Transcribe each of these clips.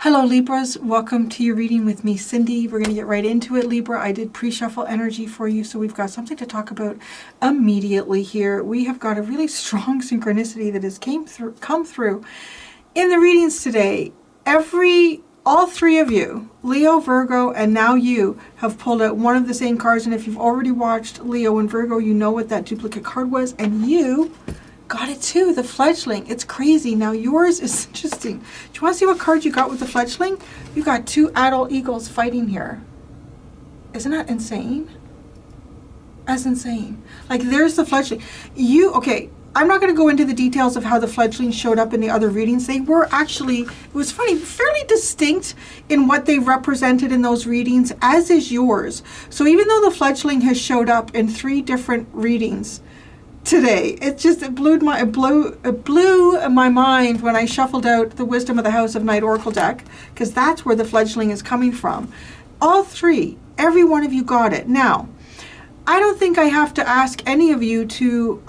Hello Libras, welcome to your reading with me, Cindy. We're going to get right into it, Libra. I did pre-shuffle energy for you, so we've got something to talk about immediately here. We have got a really strong synchronicity that has come through in the readings today. All three of you, Leo, Virgo, and now you, have pulled out one of the same cards, and if you've already watched Leo and Virgo, you know what that duplicate card was, and you got it too, the fledgling. It's crazy. Now yours is interesting. Do you want to see what card you got with the fledgling? You got two adult eagles fighting here. Isn't that insane? That's insane. Like, there's the fledgling. Okay, I'm not going to go into the details of how the fledgling showed up in the other readings. They were actually, it was funny, fairly distinct in what they represented in those readings, as is yours. So even though the fledgling has showed up in 3 different readings today, it blew my mind when I shuffled out the Wisdom of the House of Night Oracle deck, because that's where the fledgling is coming from. All 3, every one of you got it. Now, I don't think I have to ask any of you to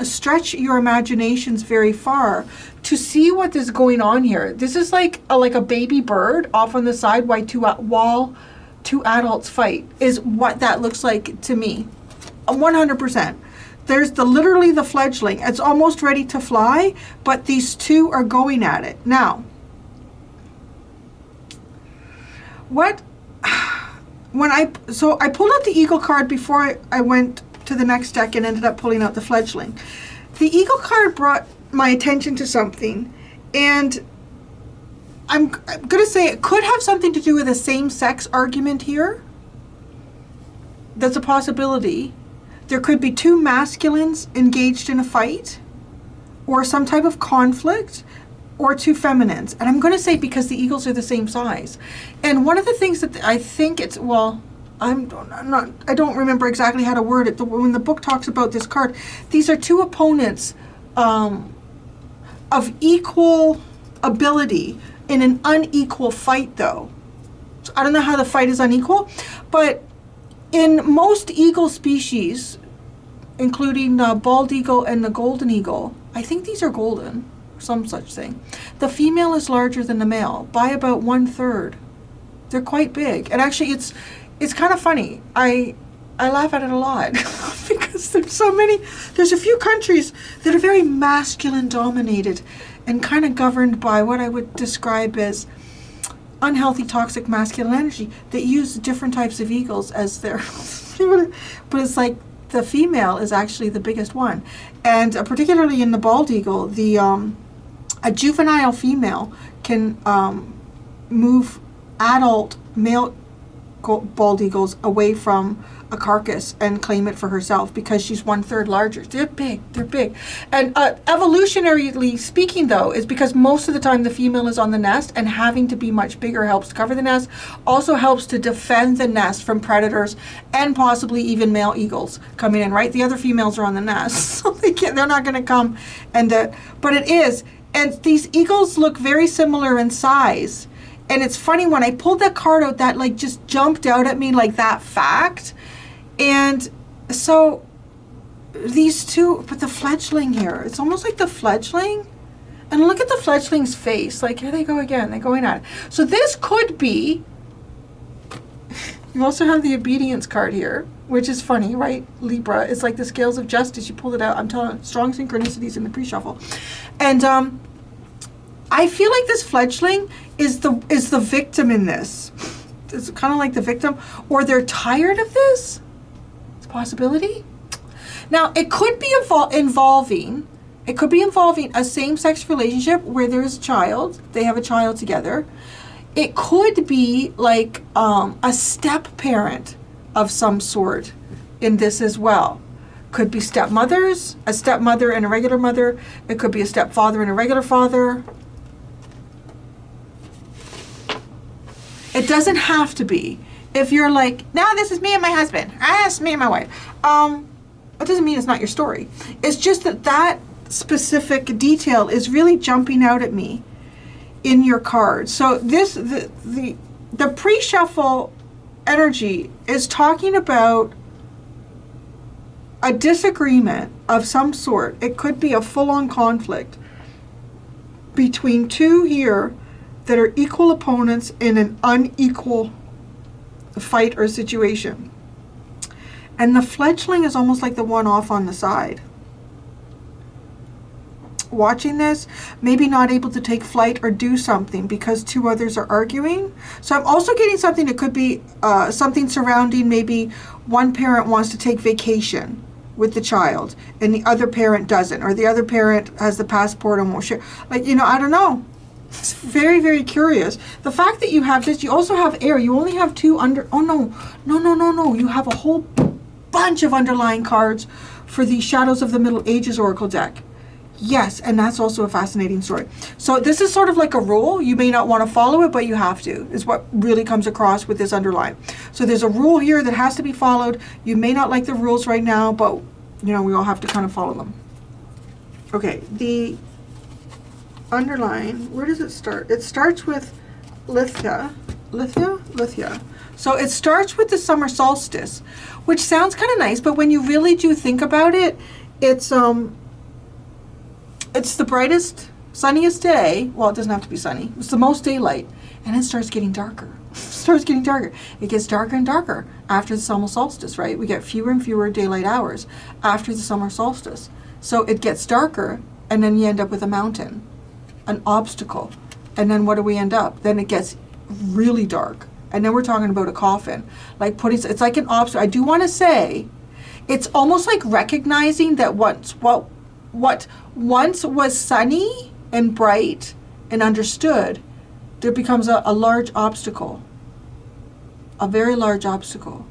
stretch your imaginations very far to see what is going on here. This is like a baby bird off on the side while two adults fight, is what that looks like to me. 100%. There's literally the fledgling. It's almost ready to fly, but these two are going at it. Now, I pulled out the eagle card before I went to the next deck and ended up pulling out the fledgling. The eagle card brought my attention to something, and I'm going to say it could have something to do with a same-sex argument here. That's a possibility. There could be 2 masculines engaged in a fight, or some type of conflict, or 2 feminines. And I'm going to say because the eagles are the same size. And one of the things that I think I don't remember exactly how to word it. When the book talks about this card, these are 2 opponents of equal ability in an unequal fight, though. So I don't know how the fight is unequal, but in most eagle species, including the bald eagle and the golden eagle, I think these are golden, some such thing, the female is larger than the male by about 1/3. They're quite big. And actually it's kind of funny. I laugh at it a lot because there's a few countries that are very masculine dominated and kind of governed by what I would describe as unhealthy, toxic masculine energy that use different types of eagles as their but it's like the female is actually the biggest one, and particularly in the bald eagle, a juvenile female can move adult male bald eagles away from a carcass and claim it for herself because she's 1/3 larger. They're big. And evolutionarily speaking, though, is because most of the time the female is on the nest, and having to be much bigger helps to cover the nest, also helps to defend the nest from predators and possibly even male eagles coming in, right? The other females are on the nest, so they're not going to come. But it is. And these eagles look very similar in size. And it's funny, when I pulled that card out, that just jumped out at me like that fact. And so these 2, but the fledgling here, it's almost like the fledgling. And look at the fledgling's face. Like, here they go again. They're going at it. So this could be, you also have the obedience card here, which is funny, right? Libra, it's like the scales of justice. You pulled it out. I'm telling you, strong synchronicities in the pre-shuffle. And I feel like this fledgling is the victim in this. It's kind of like the victim, or they're tired of this. It's a possibility. Now, it could be involving a same-sex relationship where there's a child. They have a child together. It could be like a step-parent of some sort in this as well. Could be stepmothers, a stepmother and a regular mother. It could be a stepfather and a regular father. It doesn't have to be. If you're like, no, this is me and my husband. It's me and my wife. It doesn't mean it's not your story. It's just that specific detail is really jumping out at me in your card. So the pre-shuffle energy is talking about a disagreement of some sort. It could be a full-on conflict between 2 here that are equal opponents in an unequal fight or situation. And the fledgling is almost like the one off on the side. Watching this, maybe not able to take flight or do something because two others are arguing. So I'm also getting something that could be something surrounding maybe one parent wants to take vacation with the child and the other parent doesn't, or the other parent has the passport and won't share. Like, you know, I don't know. It's very, very curious. The fact that you have this, you also have air. You only have two under, oh no. You have a whole bunch of underlying cards for the Shadows of the Middle Ages Oracle deck. Yes, and that's also a fascinating story. So this is sort of like a rule. You may not want to follow it, but you have to, is what really comes across with this underline. So there's a rule here that has to be followed. You may not like the rules right now, but, you know, we all have to kind of follow them. Okay, the underline, where does it start? It starts with Lithia. So it starts with the summer solstice, which sounds kind of nice, but when you really do think about it, it's the brightest, sunniest day. Well, it doesn't have to be sunny. It's the most daylight. And it starts getting darker. It gets darker and darker after the summer solstice, right? We get fewer and fewer daylight hours after the summer solstice. So it gets darker, and then you end up with a mountain, an obstacle. And then what do we end up? Then it gets really dark. And then we're talking about a coffin. Like it's like an obstacle. I do want to say, it's almost like recognizing that what once was sunny and bright and understood, there becomes a large obstacle. A very large obstacle.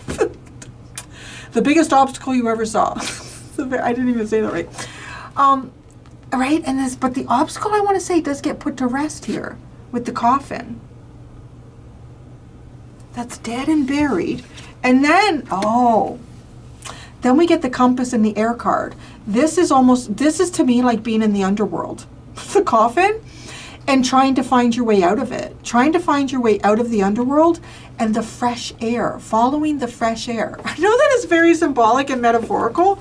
The biggest obstacle you ever saw. I didn't even say that right. Right, and but the obstacle, I want to say, does get put to rest here with the coffin. That's dead and buried. And then, then we get the compass and the air card. This is to me like being in the underworld. The coffin, and trying to find your way out of it. Trying to find your way out of the underworld and the fresh air. Following the fresh air. I know that is very symbolic and metaphorical,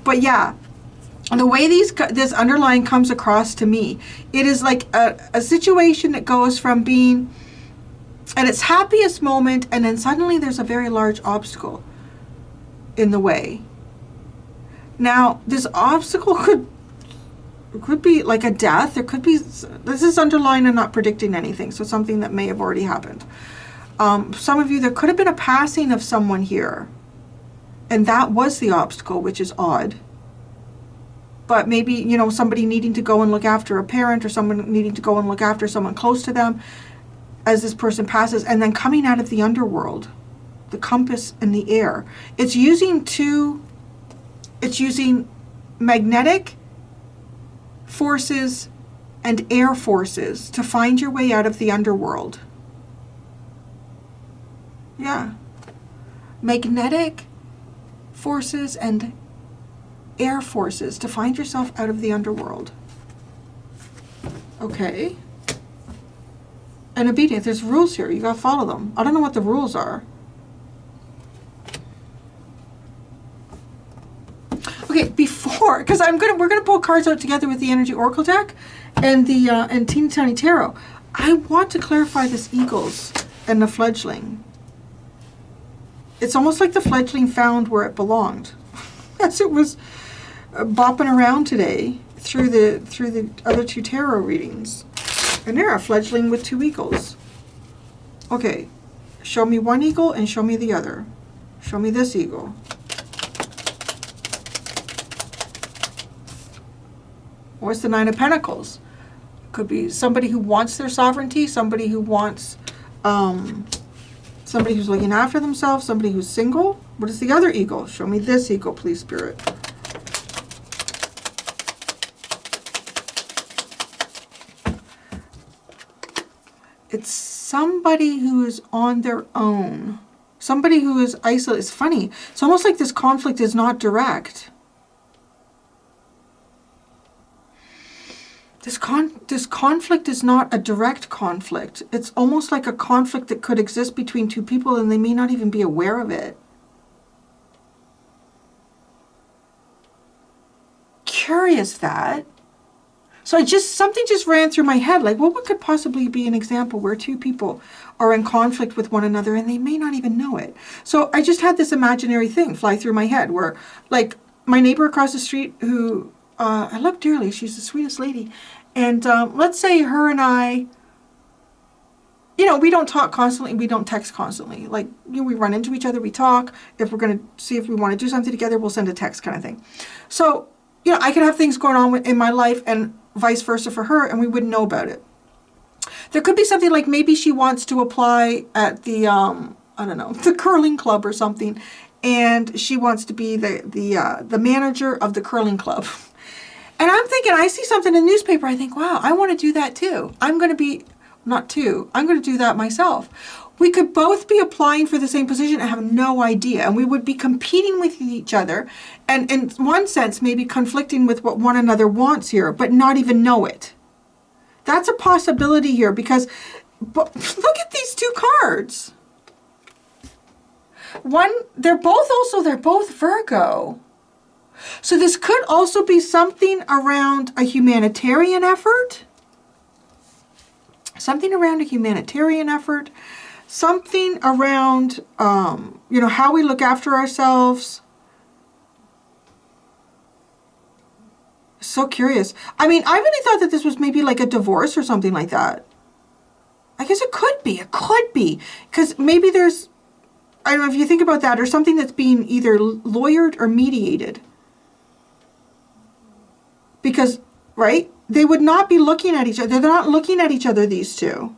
but yeah. The way this underline comes across to me, it is like a situation that goes from being at its happiest moment, and then suddenly there's a very large obstacle in the way. Now, this obstacle could be like a death. There could be, this is underlined and not predicting anything, so something that may have already happened. Some of you, there could have been a passing of someone here, and that was the obstacle, which is odd. But maybe, you know, somebody needing to go and look after a parent, or someone needing to go and look after someone close to them as this person passes, and then coming out of the underworld, the compass and the air. It's using magnetic forces and air forces to find your way out of the underworld. Yeah. Magnetic forces and air forces to find yourself out of the underworld. Okay. And obedience. There's rules here. You gotta follow them. I don't know what the rules are. Okay, before, because we're gonna pull cards out together with the Energy Oracle deck and the and Teeny Tiny Tarot. I want to clarify this Eagles and the fledgling. It's almost like the fledgling found where it belonged, as it was bopping around today through the other two tarot readings. And there, a fledgling with two eagles. Okay, show me one eagle and show me the other. Show me this eagle. What's the Nine of Pentacles? Could be somebody who wants their sovereignty, somebody who wants, somebody who's looking after themselves, somebody who's single. What is the other eagle? Show me this eagle, please, Spirit. It's somebody who is on their own. Somebody who is isolated. It's funny. It's almost like this conflict is not direct. This conflict is not a direct conflict. It's almost like a conflict that could exist between two people and they may not even be aware of it. Curious that. So something just ran through my head, like, well, what could possibly be an example where two people are in conflict with one another and they may not even know it? So I just had this imaginary thing fly through my head where, like, my neighbor across the street who I love dearly, she's the sweetest lady, and let's say her and I, you know, we don't talk constantly, we don't text constantly. Like, you know, we run into each other, we talk. If we're going to see if we want to do something together, we'll send a text kind of thing. So, you know, I could have things going on in my life and vice versa for her, and we wouldn't know about it. There could be something like maybe she wants to apply at the, I don't know, the curling club or something, and she wants to be the manager of the curling club. And I'm thinking, I see something in the newspaper, I think, wow, I want to do that too. I'm going to do that myself. We could both be applying for the same position and have no idea. And we would be competing with each other. And in one sense, maybe conflicting with what one another wants here, but not even know it. That's a possibility here because look at these two cards. They're both Virgo. So this could also be something around a humanitarian effort. Something around a humanitarian effort. Something around, you know, how we look after ourselves. So curious. I mean, I really thought that this was maybe like a divorce or something like that. I guess it could be. It could be. Because maybe there's, I don't know if you think about that, or something that's being either lawyered or mediated. Because, right, they would not be looking at each other. They're not looking at each other, these two.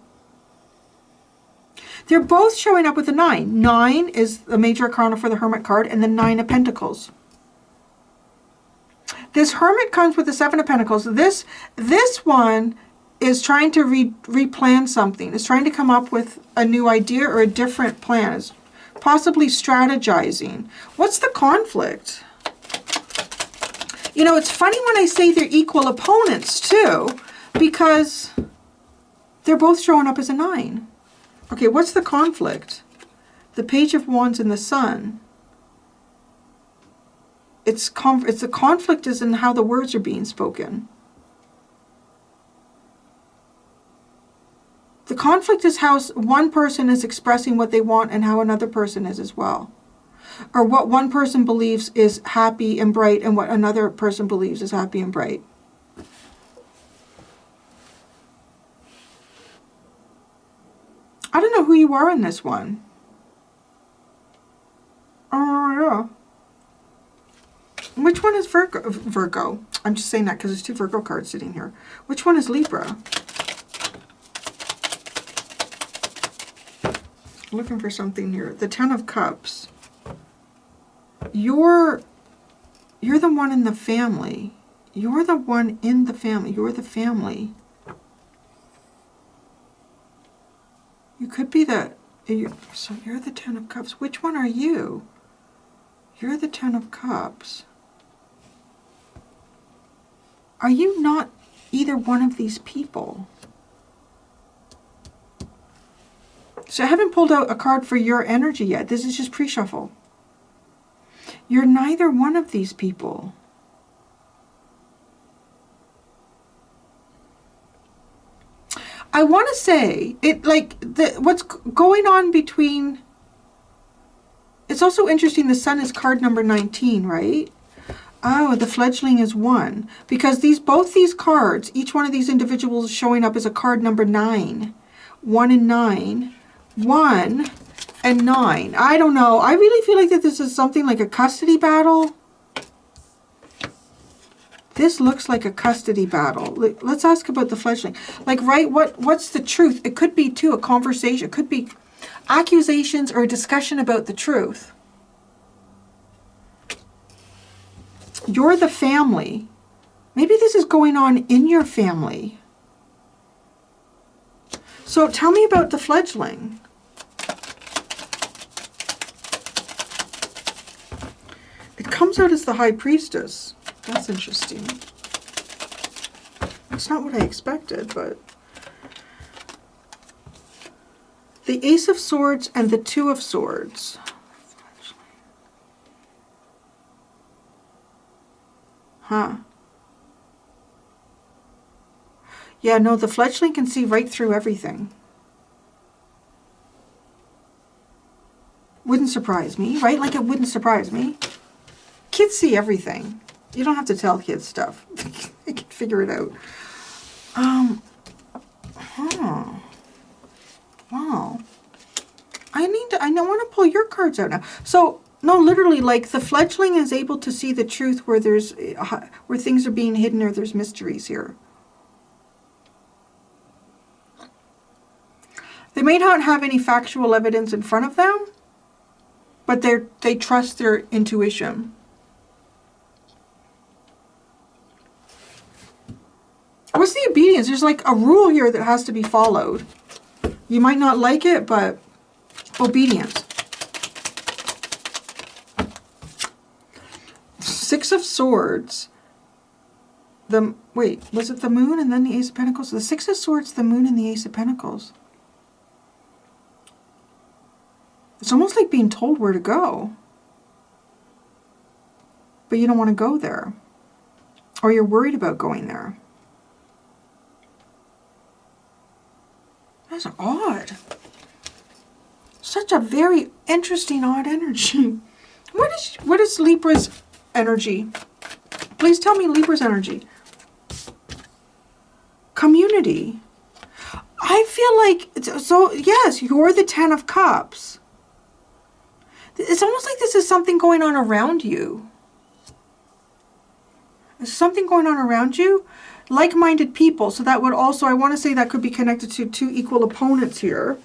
They're both showing up with a 9. 9 is the major arcana for the Hermit card, and the 9 of Pentacles. This Hermit comes with the 7 of Pentacles. This one is trying to replan something. Is trying to come up with a new idea or a different plan. Is possibly strategizing. What's the conflict? You know, it's funny when I say they're equal opponents, too, because they're both showing up as a 9. Okay, what's the conflict? The Page of Wands and the Sun. The conflict is in how the words are being spoken. The conflict is how one person is expressing what they want and how another person is as well. Or what one person believes is happy and bright and what another person believes is happy and bright. I don't know who you are in this one. Oh, yeah. Which one is Virgo? I'm just saying that because there's 2 Virgo cards sitting here. Which one is Libra? Looking for something here. The 10 of Cups. You're the one in the family. You're the one in the family. You're the family. You could be so you're the 10 of Cups. Which one are you? You're the 10 of Cups. Are you not either one of these people? So I haven't pulled out a card for your energy yet. This is just pre-shuffle. You're neither one of these people. I want to say, what's going on between... It's also interesting, the Sun is card number 19, right? Oh, the fledgling is 1. Because both these cards, each one of these individuals is showing up as a card number 9. 1 and 9. 1 and 9. I don't know. I really feel like that this is something like a custody battle. This looks like a custody battle. Let's ask about the fledgling. Like, right, what's the truth? It could be, too, a conversation. It could be accusations or a discussion about the truth. You're the family. Maybe this is going on in your family. So tell me about the fledgling. It comes out as the High Priestess. That's interesting. It's not what I expected, but... The Ace of Swords and the 2 of Swords. Huh. Yeah, no, the fledgling can see right through everything. Wouldn't surprise me, right? Like it wouldn't surprise me. Kids see everything. You don't have to tell kids stuff. They can figure it out. Wow. I want to pull your cards out now. So, no, literally, like the fledgling is able to see the truth where where things are being hidden or there's mysteries here. They may not have any factual evidence in front of them, but they trust their intuition. What's the obedience? There's like a rule here that has to be followed. You might not like it, but obedience. Six of Swords. Wait, was it the Moon and then the Ace of Pentacles? The Six of Swords, the Moon, and the Ace of Pentacles. It's almost like being told where to go. But you don't want to go there. Or you're worried about going there. That's odd. Such a very interesting, odd energy. What is Libra's energy? Please tell me Libra's energy. Community. I feel like, so yes, you're the Ten of Cups. It's almost like this is something going on around you. There's something going on around you. Like-minded people. So that would also, I want to say that could be connected to two equal opponents here.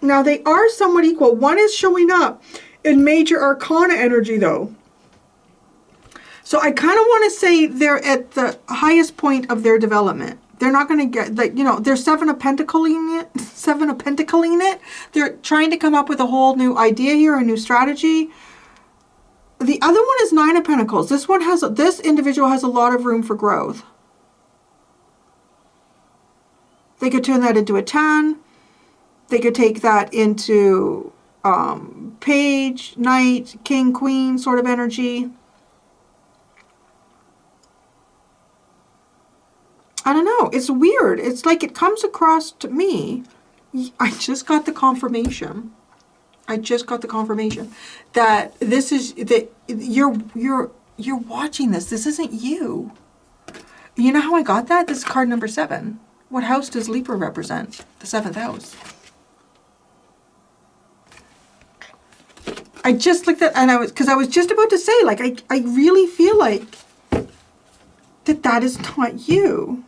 Now they are somewhat equal. One is showing up in major arcana energy though. So I kind of want to say they're at the highest point of their development. They're not going to get, like, you know, they're Seven of Pentacles in it. They're trying to come up with a whole new idea here, a new strategy. The other one is Nine of Pentacles. This individual has a lot of room for growth. They could turn that into a 10. They could take that into Page, Knight, King, Queen sort of energy. I don't know. It's weird. It's like it comes across to me. I just got the confirmation. That this is that you're watching this. This isn't you. You know how I got that? This is card number 7. What house does Libra represent? The 7th house. I just looked at, and I was just about to say, like, I really feel like that is not you.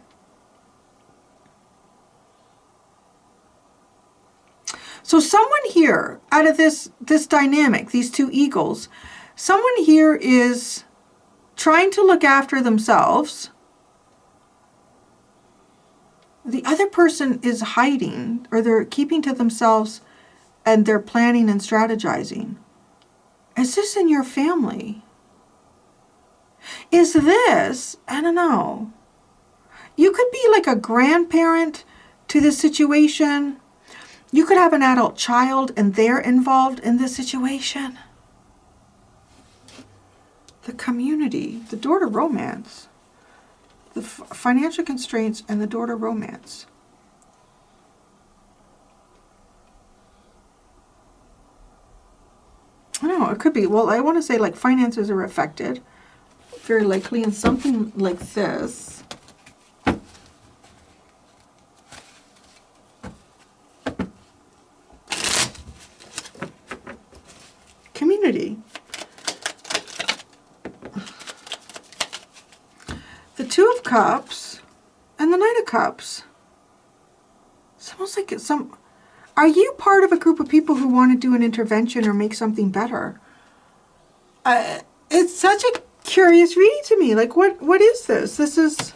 So someone here, out of this dynamic, these two eagles, someone here is trying to look after themselves. The other person is hiding, or they're keeping to themselves, and they're planning and strategizing. Is this in your family? Is this, I don't know. You could be like a grandparent to this situation. You could have an adult child and they're involved in this situation. The community, the door to romance, the financial constraints, and the door to romance. I don't know, it could be, well, I want to say like finances are affected, very likely, in something like this. Community. The Two of Cups and the Knight of Cups. It's almost like are you part of a group of people who want to do an intervention or make something better? It's such a curious reading to me. Like, what is this? This is...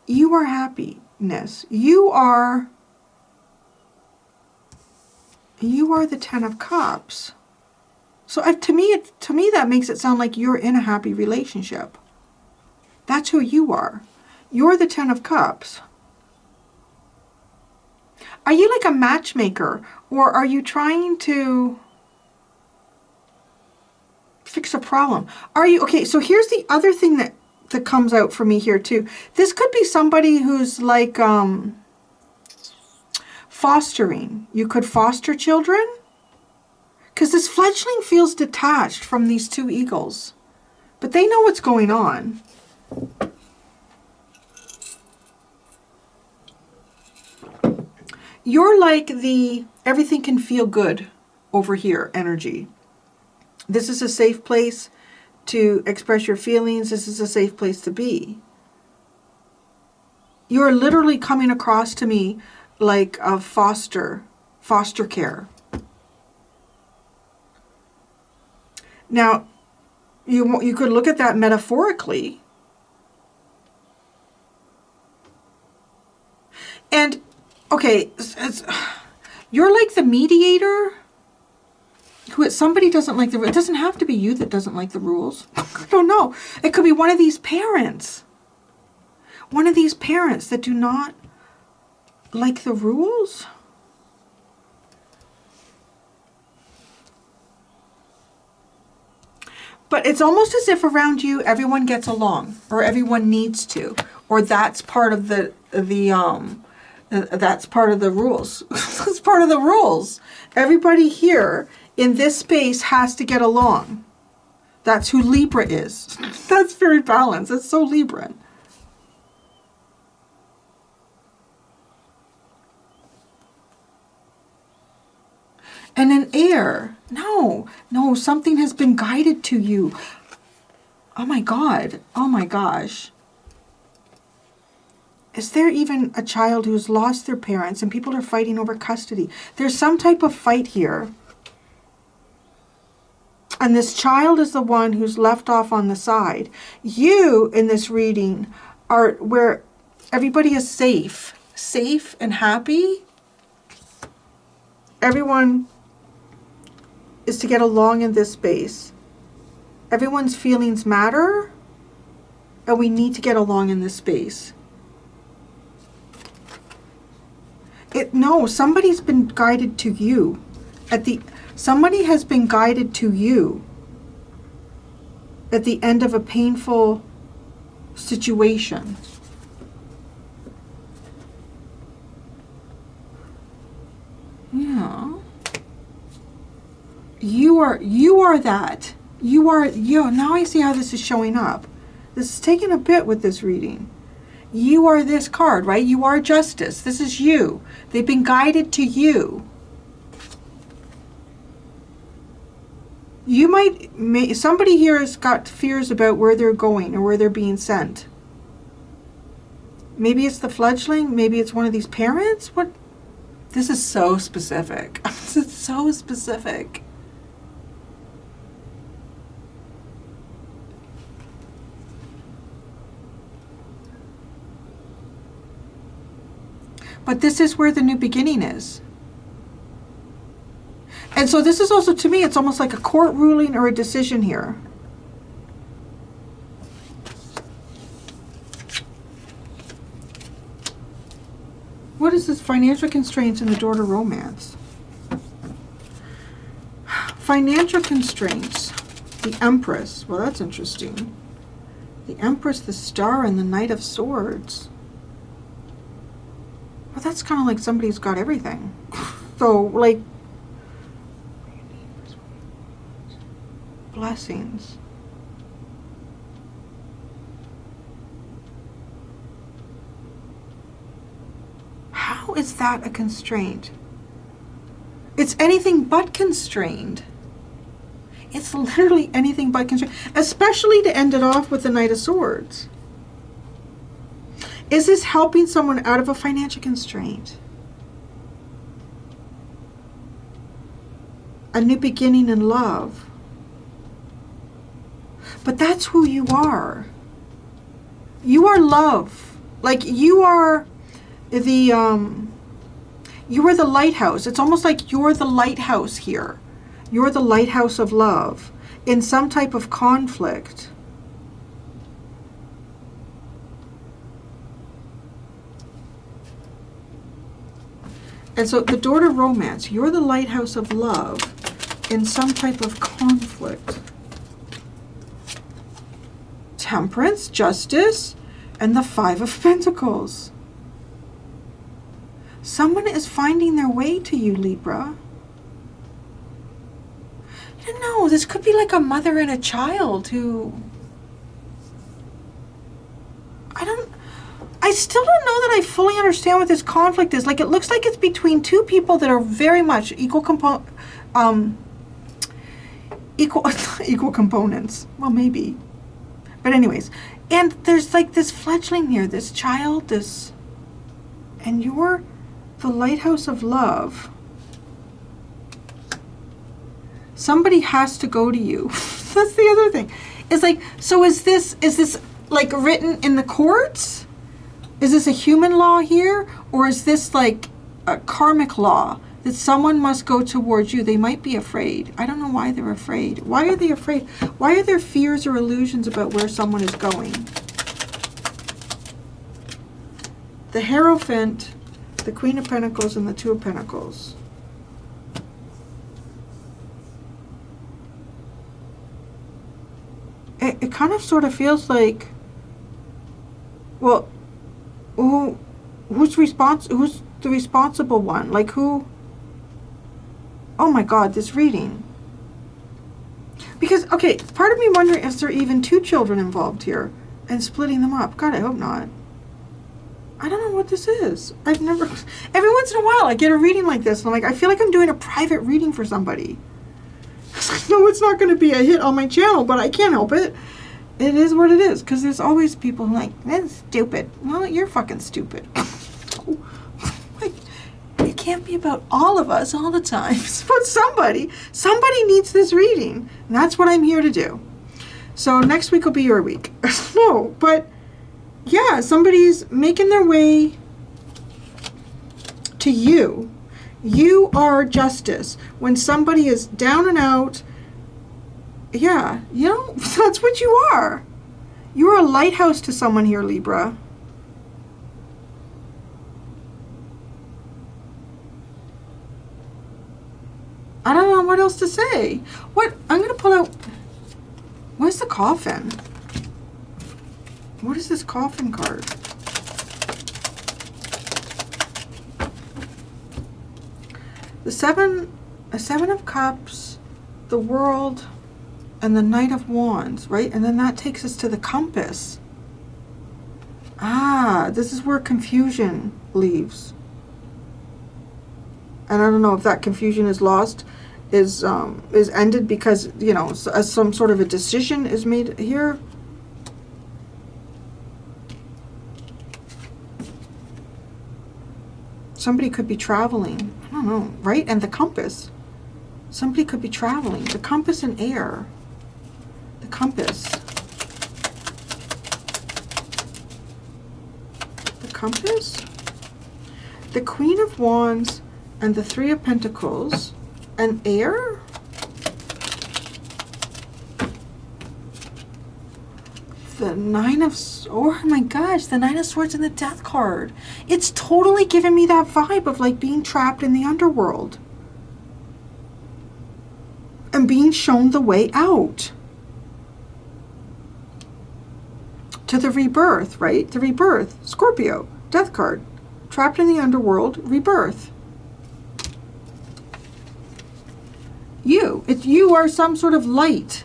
You are happiness. You are the Ten of Cups. So to me that makes it sound like you're in a happy relationship. That's who you are. You're the Ten of Cups. Are you like a matchmaker, or are you trying to fix a problem. Are you, okay, so here's the other thing that comes out for me here too. This could be somebody who's like fostering. You could foster children. Because this fledgling feels detached from these two eagles. But they know what's going on. You're like the everything can feel good over here energy. This is a safe place to express your feelings. This is a safe place to be. You're literally coming across to me like a foster care. Now, you could look at that metaphorically. And, okay, you're like the mediator. Somebody doesn't like the rules. It doesn't have to be you that doesn't like the rules. I don't know. It could be one of these parents. One of these parents that do not like the rules. But it's almost as if around you everyone gets along, or everyone needs to, or that's part of that's part of the rules. That's part of the rules. Everybody here in this space has to get along. That's who Libra is. That's very balanced. That's so Libran. And an air. No, something has been guided to you. Oh my God. Oh my gosh. Is there even a child who's lost their parents and people are fighting over custody? There's some type of fight here. And this child is the one who's left off on the side. You, in this reading, are where everybody is safe and happy. Everyone is to get along in this space. Everyone's feelings matter, and we need to get along in this space. No, somebody's been guided to you. Somebody has been guided to you at the end of a painful situation. Yeah. You are that. Now I see how this is showing up. This is taking a bit with this reading. You are this card, right? You are justice. This is you. They've been guided to you. Somebody here has got fears about where they're going or where they're being sent. Maybe it's the fledgling. Maybe it's one of these parents. What? This is so specific. This is so specific. But this is where the new beginning is. And so this is also, to me, it's almost like a court ruling or a decision here. What is this? Financial constraints in the door to romance. Financial constraints. The Empress. Well, that's interesting. The Empress, the Star, and the Knight of Swords. Well, that's kind of like somebody's got everything. So, like, blessings. How is that a constraint? It's anything but constrained. It's literally anything but constrained. Especially to end it off with the Knight of Swords. Is this helping someone out of a financial constraint? A new beginning in love. But that's who you are. You are love. Like you are the lighthouse. It's almost like you're the lighthouse here. You're the lighthouse of love in some type of conflict. And so the door to romance, you're the lighthouse of love in some type of conflict. Temperance, Justice, and the Five of Pentacles. Someone is finding their way to you, Libra. I don't know, this could be like a mother and a child who... I still don't know that I fully understand what this conflict is. Like, it looks like it's between two people that are very much equal components. Well, maybe. But anyways, and there's like this fledgling here, this child, this... And you're the lighthouse of love. Somebody has to go to you. That's the other thing. It's like, so is this like written in the courts? Is this a human law here? Or is this like a karmic law that someone must go towards you? They might be afraid. I don't know why they're afraid. Why are they afraid? Why are there fears or illusions about where someone is going? The Hierophant, the Queen of Pentacles, and the Two of Pentacles. It kind of sort of feels like, well, who's the responsible one? Like who? Oh my God, this reading. Because, okay, part of me wondering if there are even two children involved here and splitting them up. God, I hope not. I don't know what this is. I've never, every once in a while I get a reading like this and I'm like, I feel like I'm doing a private reading for somebody. No, it's not going to be a hit on my channel, but I can't help it. It is what it is, because there's always people who are like, that's stupid. Well, you're fucking stupid. Like, it can't be about all of us all the time. It's about somebody. Somebody needs this reading, and that's what I'm here to do. So next week will be your week. No, but yeah, somebody's making their way to you. You are justice. When somebody is down and out, yeah, you know, that's what you are. You're a lighthouse to someone here, Libra. I don't know what else to say. What? I'm going to pull out... Where's the coffin? What is this coffin card? A Seven of Cups, the World, and the Knight of Wands, right? And then that takes us to the compass. Ah, this is where confusion leaves. And I don't know if that confusion is lost, is ended because, you know, as some sort of a decision is made here. Somebody could be traveling. I don't know, right? And the compass. Somebody could be traveling. The compass and air. The compass. The compass. The Queen of Wands and the Three of Pentacles and air. The Nine of... Oh my gosh, the Nine of Swords and the Death card. It's totally giving me that vibe of like being trapped in the underworld. And being shown the way out. To the rebirth, right? The rebirth. Scorpio. Death card. Trapped in the underworld. Rebirth. You are some sort of light.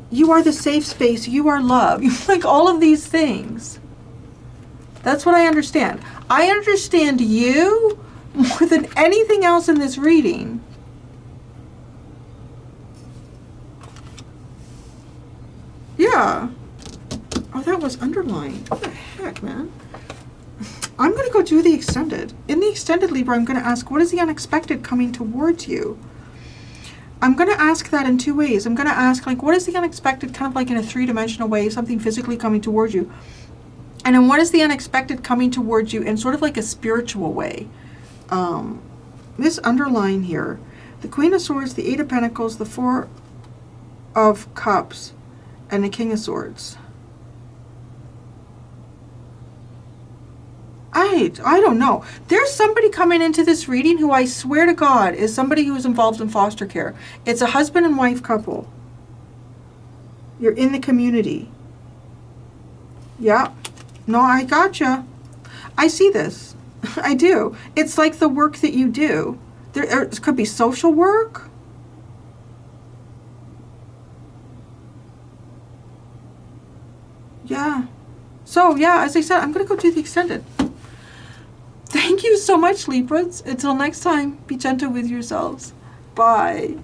You are the safe space. You are love. You like all of these things. That's what I understand. I understand you more than anything else in this reading. Yeah. Oh, that was underlined. What the heck, man? I'm going to go do the extended. In the extended, Libra, I'm going to ask, what is the unexpected coming towards you? I'm going to ask that in two ways. I'm going to ask, like, what is the unexpected, kind of like in a three-dimensional way, something physically coming towards you? And then what is the unexpected coming towards you in sort of like a spiritual way? This underline here, the Queen of Swords, the Eight of Pentacles, the Four of Cups, and the King of Swords. I don't know. There's somebody coming into this reading who I swear to God is somebody who is involved in foster care. It's a husband and wife couple. You're in the community. Yeah. No, I gotcha. I see this. I do. It's like the work that you do. There could be social work. Yeah. So, yeah, as I said, I'm going to go do the extended. Thank you so much, Libras. Until next time, be gentle with yourselves. Bye.